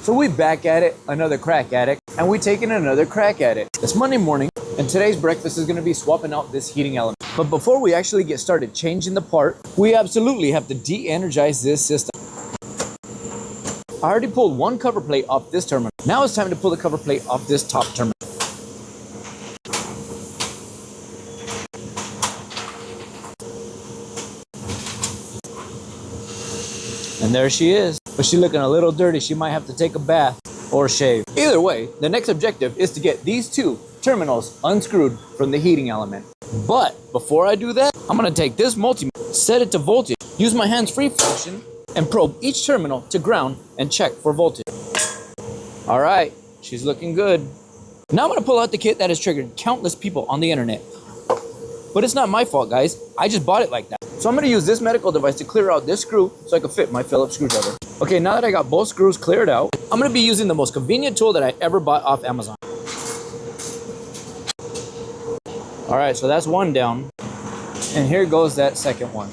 So we back at it, another crack at it, and we taking another crack at it. It's Monday morning, and today's breakfast is gonna be swapping out this heating element. But before we actually get started changing the part, we absolutely have to de-energize this system. I already pulled one cover plate off this terminal. Now it's time to pull the cover plate off this top terminal. And there she is. But she's looking a little dirty. She might have to take a bath or shave. Either way, the next objective is to get these two terminals unscrewed from the heating element. But before I do that, I'm gonna take this multimeter, set it to voltage, use my hands-free function, and probe each terminal to ground and check for voltage. All right, she's looking good. Now I'm gonna pull out the kit that has triggered countless people on the internet. But it's not my fault, guys. I just bought it like that. So I'm gonna use this medical device to clear out this screw so I can fit my Phillips screwdriver. Okay, now that I got both screws cleared out, I'm gonna be using the most convenient tool that I ever bought off Amazon. All right, so that's one down. And here goes that second one.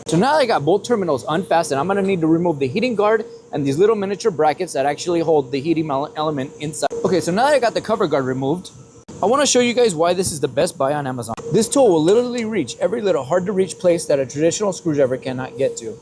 So now that I got both terminals unfastened, I'm gonna need to remove the heating guard and these little miniature brackets that actually hold the heating element inside. Okay, so now that I got the cover guard removed, I wanna show you guys why this is the best buy on Amazon. This tool will literally reach every little hard to reach place that a traditional screwdriver cannot get to.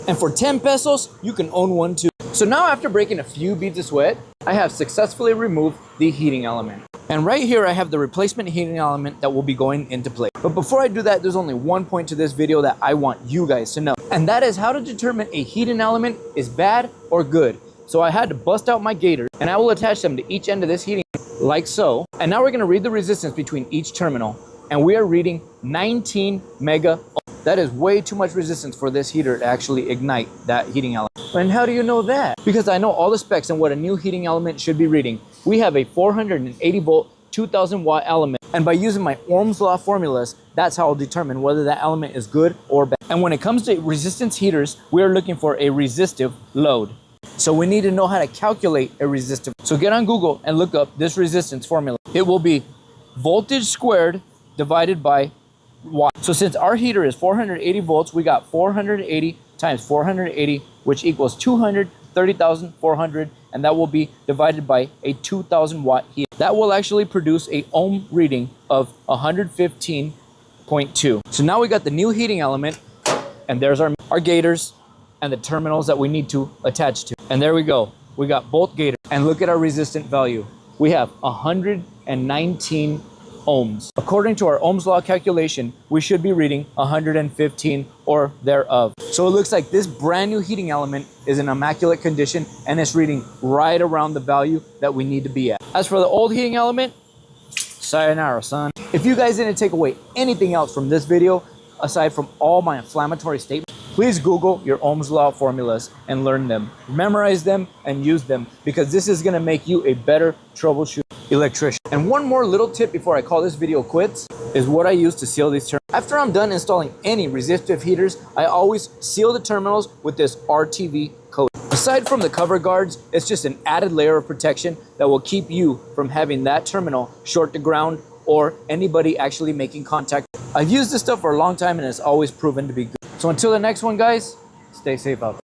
And for 10 pesos, you can own one too. So now after breaking a few beads of sweat, I have successfully removed the heating element. And right here, I have the replacement heating element that will be going into play. But before I do that, there's only one point to this video that I want you guys to know. And that is how to determine a heating element is bad or good. So I had to bust out my gaiters and I will attach them to each end of this heating like so. And now we're gonna read the resistance between each terminal. And we are reading 19 mega ohms. That is way too much resistance for this heater to actually ignite that heating element. And how do you know that? Because I know all the specs and what a new heating element should be reading. We have a 480 volt, 2000 watt element. And by using my Ohm's law formulas, that's how I'll determine whether that element is good or bad. And when it comes to resistance heaters, we're looking for a resistive load. So we need to know how to calculate a resistive. So get on Google and look up this resistance formula. It will be voltage squared divided by watt. So since our heater is 480 volts, we got 480 times 480, which equals 230,400, and that will be divided by a 2000 watt heater. That will actually produce a ohm reading of 115.2. So now we got the new heating element, and there's our gaiters and the terminals that we need to attach to. And there we go. We got both gaiters. And look at our resistant value. We have 119 ohms. According to our Ohm's law calculation, we should be reading 115 or thereof. So it looks like this brand new heating element is in immaculate condition and it's reading right around the value that we need to be at. As for the old heating element, sayonara, son. If you guys didn't take away anything else from this video, aside from all my inflammatory statements, please Google your Ohm's law formulas and learn them. Memorize them and use them, because this is gonna make you a better troubleshooter electrician. And one more little tip before I call this video quits is what I use to seal these terminals. After I'm done installing any resistive heaters, I always seal the terminals with this RTV coating. Aside from the cover guards, it's just an added layer of protection that will keep you from having that terminal short to ground or anybody actually making contact. I've used this stuff for a long time and it's always proven to be good. So until the next one, guys, stay safe out there.